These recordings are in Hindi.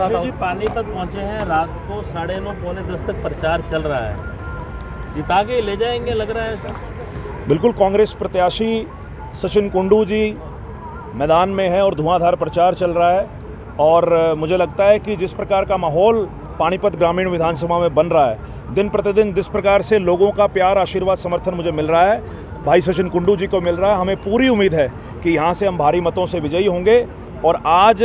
जी पानीपत पहुंचे हैं। रात को 9:30 पौने 10 तक प्रचार चल रहा है। जिता के ले जाएंगे लग रहा है ऐसा। बिल्कुल कांग्रेस प्रत्याशी सचिन कुंडू जी मैदान में है और धुआंधार प्रचार चल रहा है। और मुझे लगता है कि जिस प्रकार का माहौल पानीपत ग्रामीण विधानसभा में बन रहा है, दिन प्रतिदिन जिस प्रकार से लोगों का प्यार, आशीर्वाद, समर्थन मुझे मिल रहा है, भाई सचिन कुंडू जी को मिल रहा है, हमें पूरी उम्मीद है कि यहाँ से हम भारी मतों से विजयी होंगे। और आज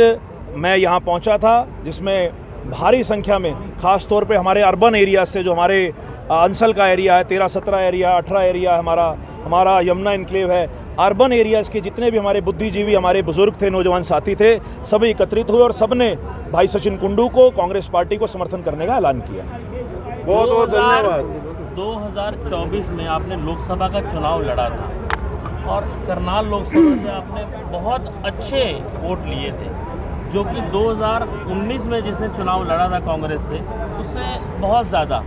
मैं यहाँ पहुँचा था जिसमें भारी संख्या में ख़ास तौर पे हमारे अर्बन एरिया से, जो हमारे अंसल का एरिया है, 13-17 एरिया, 18 एरिया हमारा यमुना इनक्लेव है, अर्बन एरियाज़ के जितने भी हमारे बुद्धिजीवी, हमारे बुजुर्ग थे, नौजवान साथी थे, सभी एकत्रित हुए और सब ने भाई सचिन कुंडू को, कांग्रेस पार्टी को समर्थन करने का ऐलान किया। बहुत बहुत धन्यवाद। 2024 में आपने लोकसभा का चुनाव लड़ा था और करनाल लोकसभा से आपने बहुत अच्छे वोट लिए थे, जो कि 2019 में जिसने चुनाव लड़ा था कांग्रेस से, उससे बहुत ज़्यादा।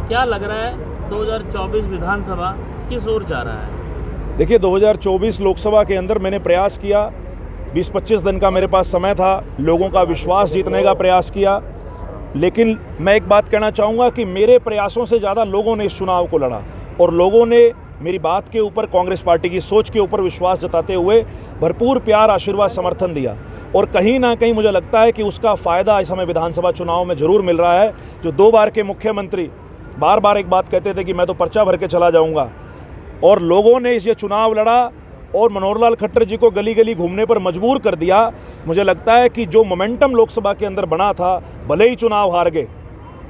क्या लग रहा है 2024 विधानसभा किस ओर जा रहा है? देखिए, 2024 लोकसभा के अंदर मैंने प्रयास किया, 20-25 दिन का मेरे पास समय था, लोगों का विश्वास जीतने का प्रयास किया। लेकिन मैं एक बात कहना चाहूँगा कि मेरे प्रयासों से ज़्यादा लोगों ने इस चुनाव को लड़ा और लोगों ने मेरी बात के ऊपर, कांग्रेस पार्टी की सोच के ऊपर विश्वास जताते हुए भरपूर प्यार, आशीर्वाद, समर्थन दिया। और कहीं ना कहीं मुझे लगता है कि उसका फ़ायदा इस समय विधानसभा चुनाव में ज़रूर मिल रहा है। जो 2 बार के मुख्यमंत्री बार बार एक बात कहते थे कि मैं तो पर्चा भर के चला जाऊंगा, और लोगों ने ये चुनाव लड़ा और मनोहर लाल खट्टर जी को गली गली घूमने पर मजबूर कर दिया। मुझे लगता है कि जो मोमेंटम लोकसभा के अंदर बना था, भले ही चुनाव हार गए,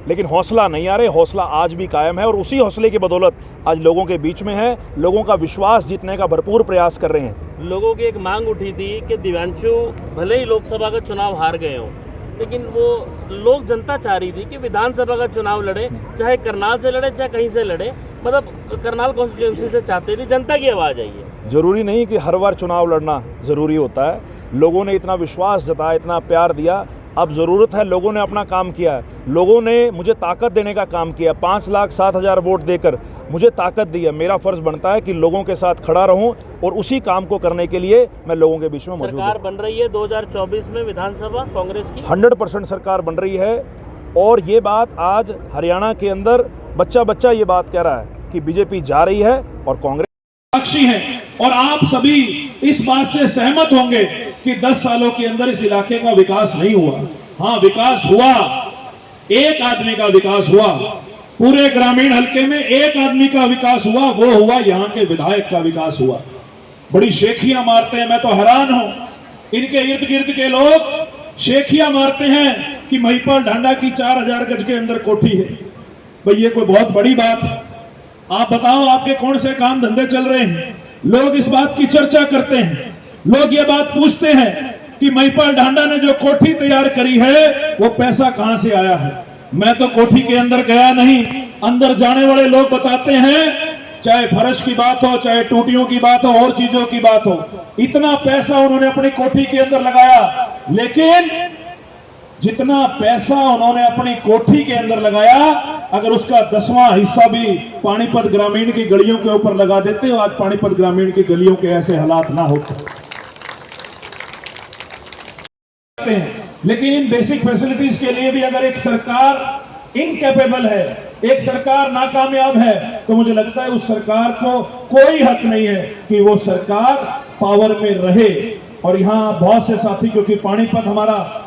लेकिन हौसला नहीं आ रहे, हौसला आज भी कायम है और उसी हौसले की बदौलत आज लोगों के बीच में है, लोगों का विश्वास जीतने का भरपूर प्रयास कर रहे हैं। लोगों की एक मांग उठी थी कि दिव्यांशु भले ही लोकसभा का चुनाव हार गए हों, लेकिन वो लोग, जनता चाह रही थी कि विधानसभा का चुनाव लड़े, चाहे करनाल से लड़े चाहे कहीं से लड़े, मतलब करनाल कॉन्स्टिट्यूंसी से चाहते थे। जनता की आवाज़ आई है। ज़रूरी नहीं कि हर बार चुनाव लड़ना ज़रूरी होता है। लोगों ने इतना विश्वास जताया, इतना प्यार दिया, अब ज़रूरत है, लोगों ने अपना काम किया है, लोगों ने मुझे ताकत देने का काम किया। 5,07,000 वोट देकर मुझे ताकत दी है। मेरा फ़र्ज़ बनता है कि लोगों के साथ खड़ा रहूं और उसी काम को करने के लिए मैं लोगों के बीच में मौजूद हूं। सरकार बन रही है 2024 में विधानसभा कांग्रेस की 100% सरकार बन रही है। और ये बात आज हरियाणा के अंदर बच्चा ये बात कह रहा है कि बीजेपी जा रही है और कांग्रेस साक्षी है। और आप सभी इस बात से सहमत होंगे कि 10 सालों के अंदर इस इलाके का विकास नहीं हुआ। हाँ, विकास हुआ, एक आदमी का विकास हुआ, पूरे ग्रामीण हलके में एक आदमी का विकास हुआ, वो हुआ यहाँ के विधायक का विकास हुआ। बड़ी शेखियां मारते हैं, मैं तो हैरान हूं, इनके इर्द गिर्द के लोग शेखियां मारते हैं कि महिपाल ढांडा की 4000 गज के अंदर कोठी है। भाई ये कोई बहुत बड़ी बात है? आप बताओ, आपके कौन से काम धंधे चल रहे हैं? लोग इस बात की चर्चा करते हैं, लोग ये बात पूछते हैं कि महिपाल ढांडा ने जो कोठी तैयार करी है वो पैसा कहां से आया है। मैं तो कोठी के अंदर गया नहीं, अंदर जाने वाले लोग बताते हैं, चाहे फर्श की बात हो, चाहे टूटियों की बात हो, और चीजों की बात हो, इतना पैसा उन्होंने अपनी कोठी के अंदर लगाया। लेकिन जितना पैसा उन्होंने अपनी कोठी के अंदर लगाया, अगर उसका 10वां हिस्सा भी पानीपत ग्रामीण की गलियों के ऊपर लगा देते, आज पानीपत ग्रामीण की गलियों के ऐसे हालात ना होते। लेकिन इन बेसिक फैसिलिटीज के लिए भी अगर एक सरकार इनकैपेबल है, एक सरकार नाकामयाब है, तो मुझे लगता है उस सरकार को कोई हक नहीं है कि वो सरकार पावर में रहे। और यहाँ बहुत से साथी, क्योंकि पानीपत हमारा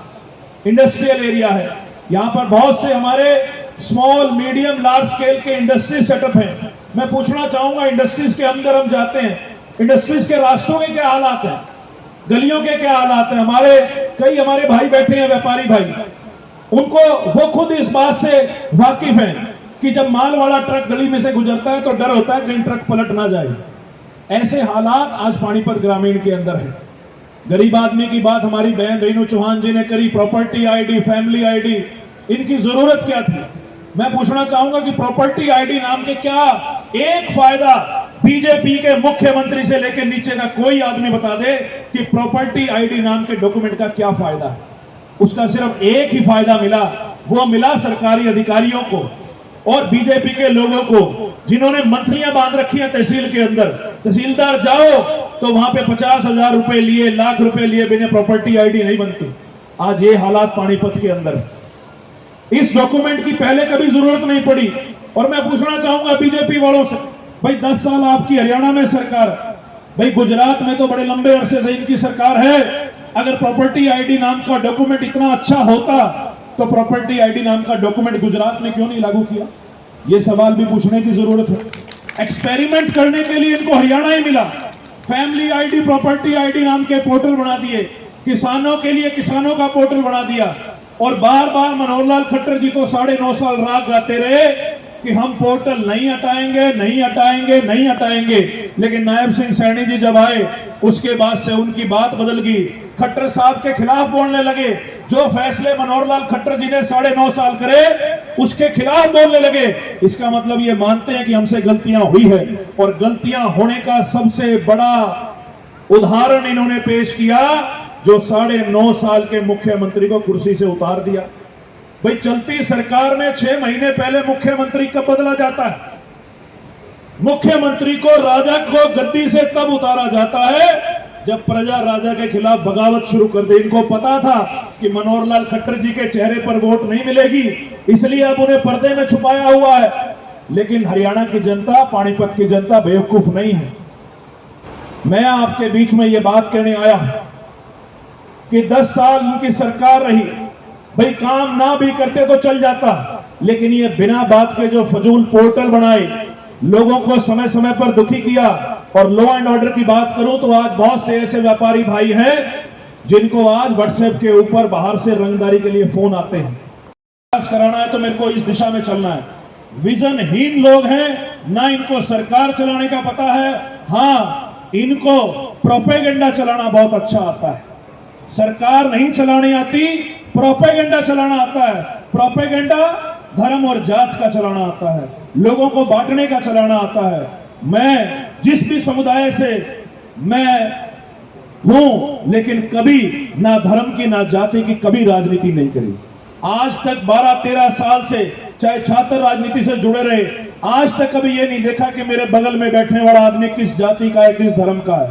इंडस्ट्रियल एरिया है, यहाँ पर बहुत से हमारे स्मॉल, मीडियम, लार्ज स्केल के इंडस्ट्री सेटअप हैं। मैं पूछना चाहूंगा, इंडस्ट्रीज के अंदर हम जाते हैं, इंडस्ट्रीज के रास्तों के क्या हालात हैं, गलियों के क्या हालात हैं? हमारे भाई बैठे हैं, व्यापारी भाई, वो खुद इस बात से वाकिफ हैं कि जब माल वाला ट्रक गली में से गुजरता है तो डर होता है कहीं ट्रक पलट ना जाए। ऐसे हालात आज पानीपत ग्रामीण के अंदर है। गरीब आदमी की बात हमारी बहन रेनू चौहान जी ने करी, प्रॉपर्टी आईडी, फैमिली आईडी, इनकी जरूरत क्या थी? मैं पूछना चाहूंगा कि प्रॉपर्टी आईडी नाम के क्या एक फायदा बीजेपी के मुख्यमंत्री से लेकर नीचे का कोई आदमी बता दे कि प्रॉपर्टी आईडी नाम के डॉक्यूमेंट का क्या फायदा है? उसका सिर्फ एक ही फायदा मिला, वो मिला सरकारी अधिकारियों को और बीजेपी के लोगों को, जिन्होंने मंथलियां बांध रखी हैं तहसील के अंदर। तहसीलदार जाओ तो वहां पे 50,000 रुपए लिए, लाख रुपए लिए बिना प्रॉपर्टी आईडी नहीं बनती। आज ये हालात पानीपत के अंदर है। इस डॉक्यूमेंट की पहले कभी जरूरत नहीं पड़ी। और मैं पूछना चाहूंगा बीजेपी वालों से, भाई 10 साल आपकी हरियाणा में सरकार है, भाई गुजरात में तो बड़े लंबे अरसे से इनकी सरकार है। अगर प्रॉपर्टी आईडी नाम का डॉक्यूमेंट इतना अच्छा होता तो प्रॉपर्टी आईडी नाम का डॉक्यूमेंट गुजरात में क्यों नहीं लागू किया? ये सवाल भी पूछने की जरूरत है। एक्सपेरिमेंट करने के लिए इनको हरियाणा ही मिला। फैमिली आईडी, प्रॉपर्टी आईडी नाम के पोर्टल बना दिए, किसानों के लिए किसानों का पोर्टल बना दिया। और बार बार मनोहर लाल खट्टर जी तो 9.5 साल राग गाते रहे कि हम पोर्टल नहीं हटाएंगे, नहीं हटाएंगे, नहीं हटाएंगे। लेकिन नायब सिंह सैनी जी जब आए उसके बाद से उनकी बात बदल गई। खट्टर साहब के खिलाफ बोलने लगे। जो फैसले मनोहर लाल खट्टर जी ने 9.5 साल करे उसके खिलाफ बोलने लगे। इसका मतलब ये मानते हैं कि हमसे गलतियां हुई है। और गलतियां होने का सबसे बड़ा उदाहरण इन्होंने पेश किया जो 9.5 साल के मुख्यमंत्री को कुर्सी से उतार दिया। भाई चलती सरकार में 6 महीने पहले मुख्यमंत्री कब बदला जाता है? मुख्यमंत्री को, राजा को गद्दी से तब उतारा जाता है जब प्रजा राजा के खिलाफ बगावत शुरू कर दे। इनको पता था कि मनोहर लाल खट्टर जी के चेहरे पर वोट नहीं मिलेगी, इसलिए अब उन्हें पर्दे में छुपाया हुआ है। लेकिन हरियाणा की जनता, पानीपत की जनता बेवकूफ नहीं है। मैं आपके बीच में ये बात कहने आया कि 10 साल उनकी सरकार रही, भाई काम ना भी करते तो चल जाता, लेकिन ये बिना बात के जो फजूल पोर्टल बनाए, लोगों को समय समय पर दुखी किया। और लॉ एंड ऑर्डर की बात करूं तो आज बहुत से ऐसे व्यापारी भाई हैं जिनको आज व्हाट्सएप के ऊपर बाहर से रंगदारी के लिए फोन आते हैं। विकास कराना है तो मेरे को इस दिशा में चलना है। विजनहीन लोग हैं, ना इनको सरकार चलाने का पता है, हाँ इनको प्रोपेगेंडा चलाना बहुत अच्छा आता है। सरकार नहीं चलानी आती, प्रोपेगेंडा चलाना आता है। प्रोपेगेंडा धर्म और जात का चलाना आता है, लोगों को बांटने का चलाना आता है। मैं जिस भी समुदाय से मैं हूं, लेकिन कभी ना धर्म की ना जाति की कभी राजनीति नहीं करी। आज तक 12-13 साल से चाहे छात्र राजनीति से जुड़े रहे, आज तक कभी ये नहीं देखा कि मेरे बगल में बैठने वाला आदमी किस जाति का है, किस धर्म का है।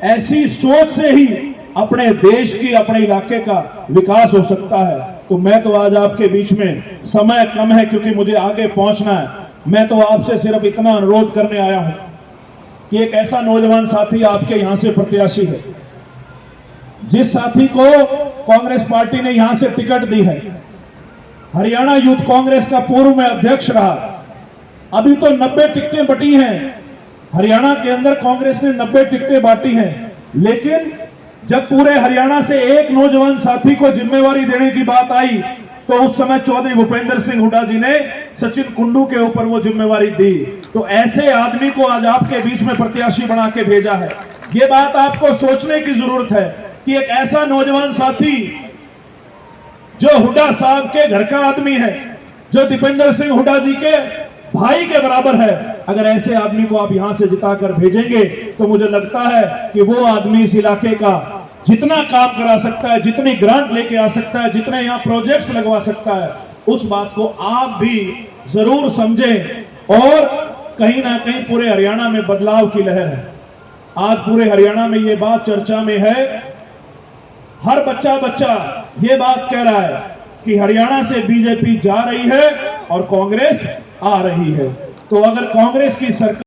ऐसी सोच से ही अपने देश की, अपने इलाके का विकास हो सकता है। तो मैं तो आज आपके बीच में, समय कम है क्योंकि मुझे आगे पहुंचना है, मैं तो आपसे सिर्फ इतना अनुरोध करने आया हूं कि एक ऐसा नौजवान साथी आपके यहां से प्रत्याशी है, जिस साथी को कांग्रेस पार्टी ने यहां से टिकट दी है, हरियाणा यूथ कांग्रेस का पूर्व में अध्यक्ष रहा। अभी तो 90 टिकटें बटी हैं हरियाणा के अंदर, कांग्रेस ने 90 टिकटें बांटी हैं। लेकिन जब पूरे हरियाणा से एक नौजवान साथी को जिम्मेवारी देने की बात आई तो उस समय चौधरी भूपेंद्र सिंह हुड्डा जी ने सचिन कुंडू के ऊपर वो जिम्मेवारी दी। तो ऐसे आदमी को आज आपके बीच में प्रत्याशी बना के भेजा है। ये बात आपको सोचने की जरूरत है कि एक ऐसा नौजवान साथी जो हुड्डा साहब के घर का आदमी है, जो दीपेंद्र सिंह हुड्डा जी के भाई के बराबर है, अगर ऐसे आदमी को आप यहां से जिताकर भेजेंगे तो मुझे लगता है कि वो आदमी इस इलाके का जितना काम करा सकता है, जितनी ग्रांट लेके आ सकता है, जितने यहाँ प्रोजेक्ट्स लगवा सकता है, उस बात को आप भी जरूर समझें। और कहीं ना कहीं पूरे हरियाणा में बदलाव की लहर है। आज पूरे हरियाणा में ये बात चर्चा में है, हर बच्चा ये बात कह रहा है कि हरियाणा से बीजेपी जा रही है और कांग्रेस आ रही है। तो अगर कांग्रेस की सरकार